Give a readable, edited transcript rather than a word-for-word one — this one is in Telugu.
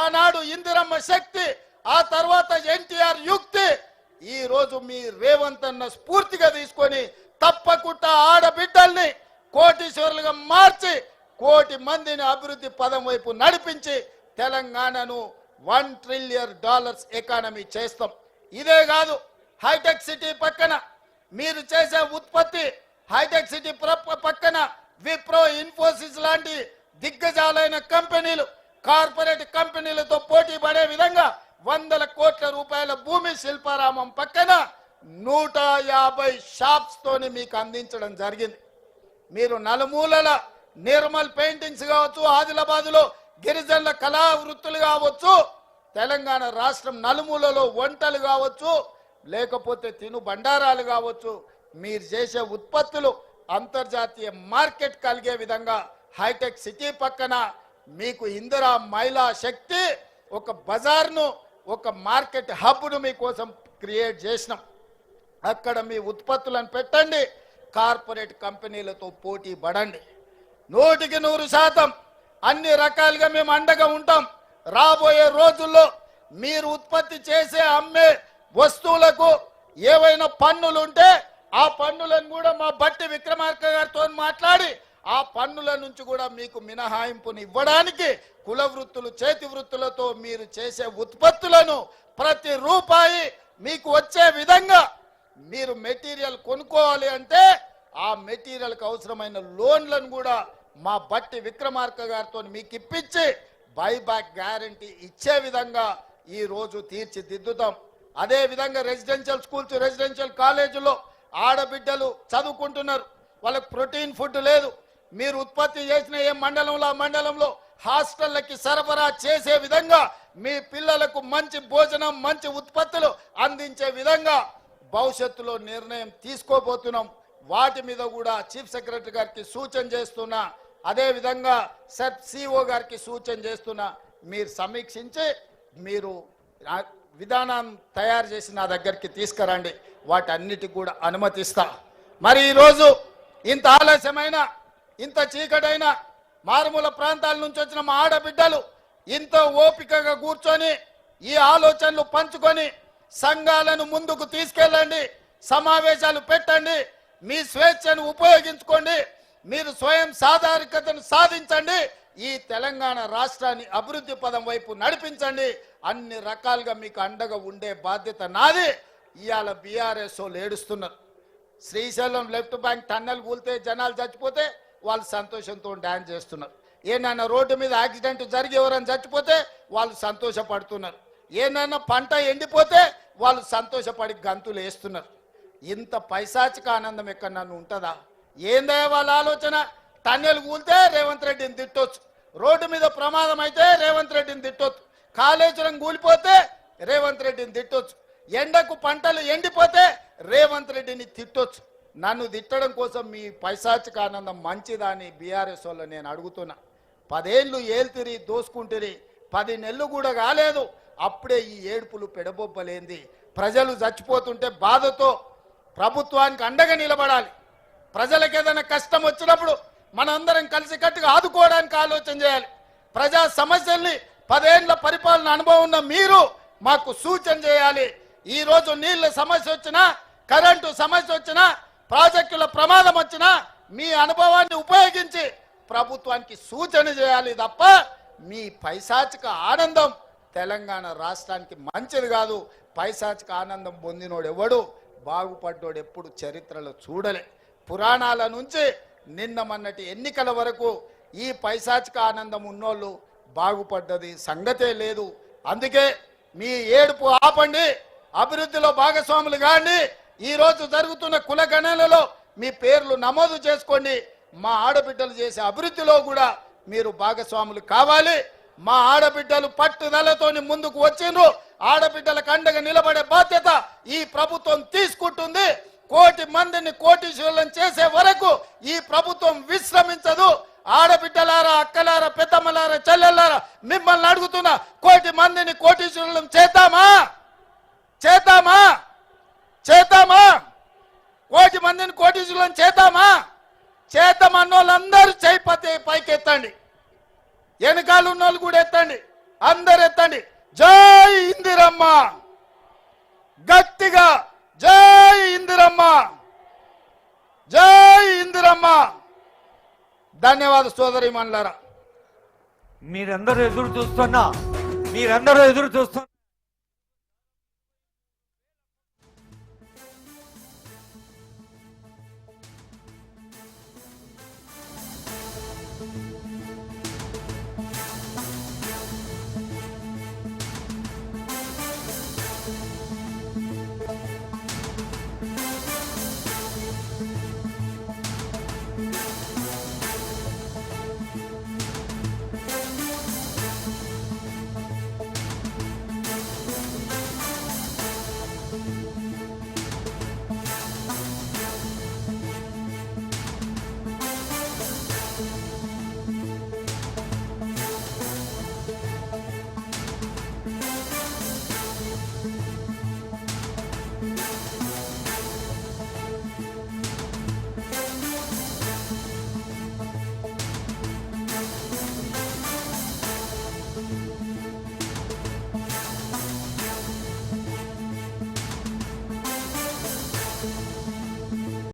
ఆనాడు ఇందిరమ్మ శక్తి, ఆ తర్వాత ఎన్టీఆర్ యుక్తి, ఈ రోజు మీ రేవంత్ అన్న స్ఫూర్తిగా తీసుకొని తప్పకుండా ఆడబిడ్డల్ని కోటీశ్వరులుగా మార్చి కోటి మందిని అభివృద్ధి పదం వైపు నడిపించి తెలంగాణను $1 ట్రిలియన్ ఎకానమీ చేస్తాం. ఇదే కాదు, హైటెక్ సిటీ పక్కన మీరు చేసే ఉత్పత్తి, హైటెక్ సిటీ పక్కన విప్రో, ఇన్ఫోసిస్ లాంటి దిగ్గజాలైన కంపెనీలు, కార్పొరేట్ కంపెనీలతో పోటీ పడే విధంగా 100 కోట్ల రూపాయల భూమి శిల్పారామం పక్కన 150 షాప్స్ తోని మీకు అందించడం జరిగింది. మీరు నలుమూలల నిర్మల్ పెయింటింగ్స్ కావచ్చు, ఆదిలాబాద్లో గిరిజనుల కళా వృత్తులు కావచ్చు, తెలంగాణ రాష్ట్రం నలుమూలలో వంటలు కావచ్చు, లేకపోతే తిను బండారాలు కావచ్చు, మీరు చేసే ఉత్పత్తులు అంతర్జాతీయ మార్కెట్ కలిగే విధంగా హైటెక్ సిటీ పక్కన మీకు ఇందిరా మహిళా శక్తి ఒక బజార్ను, ఒక మార్కెట్ హబ్ను మీకోసం క్రియేట్ చేసినాం. అక్కడ మీ ఉత్పత్తులను పెట్టండి, కార్పొరేట్ కంపెనీలతో పోటీ పడండి. 100% అన్ని రకాలుగా మేము అండగా ఉంటాం. రాబోయే రోజుల్లో మీరు ఉత్పత్తి చేసే అమ్మే వస్తువులకు ఏవైనా పన్నులు ఉంటే ఆ పన్నులను కూడా మా బట్టి విక్రమార్క గారితో మాట్లాడి ఆ పన్నుల నుంచి కూడా మీకు మినహాయింపుని ఇవ్వడానికి కుల వృత్తులు, చేతి వృత్తులతో మీరు చేసే ఉత్పత్తులను ప్రతి రూపాయి మీకు వచ్చే విధంగా మీరు మెటీరియల్ కొనుక్కోవాలి అంటే ఆ మెటీరియల్కి అవసరమైన లోన్లను కూడా మా బట్టి విక్రమార్క గారితో మీకు ఇప్పించి బైబ్యాక్ గ్యారంటీ ఇచ్చే విధంగా ఈ రోజు తీర్చిదిద్దుతాం. అదే విధంగా రెసిడెన్షియల్ స్కూల్స్, రెసిడెన్షియల్ కాలేజీలో ఆడబిడ్డలు చదువుకుంటున్నారు, వాళ్ళకి ప్రోటీన్ ఫుడ్ లేదు. మీరు ఉత్పత్తి చేసిన ఏ మండలంలో ఆ మండలంలో హాస్టళ్ళకి సరఫరా చేసే విధంగా మీ పిల్లలకు మంచి భోజనం, మంచి ఉత్పత్తులు అందించే విధంగా భవిష్యత్తులో నిర్ణయం తీసుకోబోతున్నాం. వాటి మీద కూడా చీఫ్ సెక్రటరీ గారికి సూచన చేస్తున్నా, అదే విధంగా సిఓ గారికి సూచన చేస్తున్నా. మీరు సమీక్షించి మీరు విధానం తయారు చేసి నా దగ్గరికి తీసుకురండి, వాటన్నిటికి కూడా అనుమతిస్తా. మరి ఈరోజు ఇంత ఆలస్యమైన, ఇంత చీకటైన మారుమూల ప్రాంతాల నుంచి వచ్చిన మా ఆడబిడ్డలు ఇంత ఓపికగా కూర్చొని ఈ ఆలోచనలు పంచుకొని సంఘాలను ముందుకు తీసుకెళ్ళండి, సమావేశాలు పెట్టండి, మీ స్వేచ్ఛను ఉపయోగించుకోండి, మీరు స్వయం సాధారికతను సాధించండి, ఈ తెలంగాణ రాష్ట్రాన్ని అభివృద్ధి పదం వైపు నడిపించండి. అన్ని రకాలుగా మీకు అండగా ఉండే బాధ్యత నాది. ఇవాళ బీఆర్ఎస్ వాళ్ళు ఏడుస్తున్నారు. శ్రీశైలం లెఫ్ట్ బ్యాంక్ టన్నెల్ కూలితే జనాలు చచ్చిపోతే వాళ్ళు సంతోషంతో డ్యాన్స్ చేస్తున్నారు. ఏనైనా రోడ్డు మీద యాక్సిడెంట్ జరిగి ఎవరైనా చచ్చిపోతే వాళ్ళు సంతోషపడుతున్నారు. ఏనైనా పంట ఎండిపోతే వాళ్ళు సంతోషపడి గంతులు వేస్తున్నారు. ఇంత పైశాచిక ఆనందం ఎక్కడన్నా ఉంటుందా? ఏందయ్యా వాళ్ళ ఆలోచన? టన్నెల్ కూలితే రేవంత్ రెడ్డిని తిట్టొచ్చు, రోడ్డు మీద ప్రమాదం అయితే రేవంత్ రెడ్డిని తిట్టొచ్చు, కాళేశ్వరం కూలిపోతే రేవంత్ రెడ్డిని తిట్టొచ్చు, ఎండకు పంటలు ఎండిపోతే రేవంత్ రెడ్డిని తిట్టొచ్చు. నన్ను తిట్టడం కోసం మీ పైశాచిక ఆనందం మంచిదా అని బీఆర్ఎస్ వాళ్ళు నేను అడుగుతున్నా. 10 ఏళ్ళు ఏల్తిరి దోసుకుంటురి, 10 నెలలు కూడా కాలేదు, అప్పుడే ఈ ఏడుపులు పెడబొబ్బలేంది? ప్రజలు చచ్చిపోతుంటే బాధతో ప్రభుత్వానికి అండగా నిలబడాలి. ప్రజలకు ఏదైనా కష్టం వచ్చినప్పుడు మనందరం కలిసికట్టుగా ఆదుకోవడానికి ఆలోచన చేయాలి. ప్రజా సమస్యల్ని 10 ఏళ్ల పరిపాలన అనుభవం ఉన్న మీరు మాకు సూచన చేయాలి. ఈరోజు నీళ్ళ సమస్య వచ్చినా, కరెంటు సమస్య వచ్చినా, ప్రాజెక్టుల ప్రమాదం వచ్చినా మీ అనుభవాన్ని ఉపయోగించి ప్రభుత్వానికి సూచన చేయాలి తప్ప మీ పైశాచిక ఆనందం తెలంగాణ రాష్ట్రానికి మంచిది కాదు. పైశాచిక ఆనందం పొందినోడు ఎవడు, బాగుపడ్డోడు ఎప్పుడు చరిత్రలో చూడలే. పురాణాల నుంచి నిన్న మొన్నటి ఎన్నికల వరకు ఈ పైశాచిక ఆనందం ఉన్నోళ్ళు బాగుపడ్డది సంగతే లేదు. అందుకే మీ ఏడుపు ఆపండి, అభివృద్ధిలో భాగస్వాములు కాండి. ఈరోజు జరుగుతున్న కులగణనలో మీ పేర్లు నమోదు చేసుకోండి. మా ఆడబిడ్డలు చేసే అభివృద్ధిలో కూడా మీరు భాగస్వాములు కావాలి. మా ఆడబిడ్డలు పట్టుదలతోని ముందుకు వచ్చిండ్రు. ఆడబిడ్డలకు అండగా నిలబడే బాధ్యత ఈ ప్రభుత్వం తీసుకుంటుంది. 1 కోటి మందిని కోటీశ్వరులను చేసే వరకు ఈ ప్రభుత్వం విశ్రమించదు. ఆడబిడ్డలారా, అక్కలారా, పెద్దమ్మలారా, చెల్లెల్లారా, మిమ్మల్ని అడుగుతున్నా, 1 కోటి మందిని కోటీశ్వరులను చేద్దామా? చేద్దామా? చేద్దామా? 1 కోటి మందిని కోటీశ్వరులను చేద్దామా? చేద్దామన్న వాళ్ళందరూ చేయి పైకెత్తండి, వెనకాల ఉన్న వాళ్ళు కూడా ఎత్తండి. అందరు ఎత్తండి. జై ఇందిరమ్మ, గట్టిగా జై ఇందిరమ్మ, జై ఇందిరమ్మ. ధన్యవాద సోదరి మండలారా. మీరందరూ ఎదురు చూస్తున్నా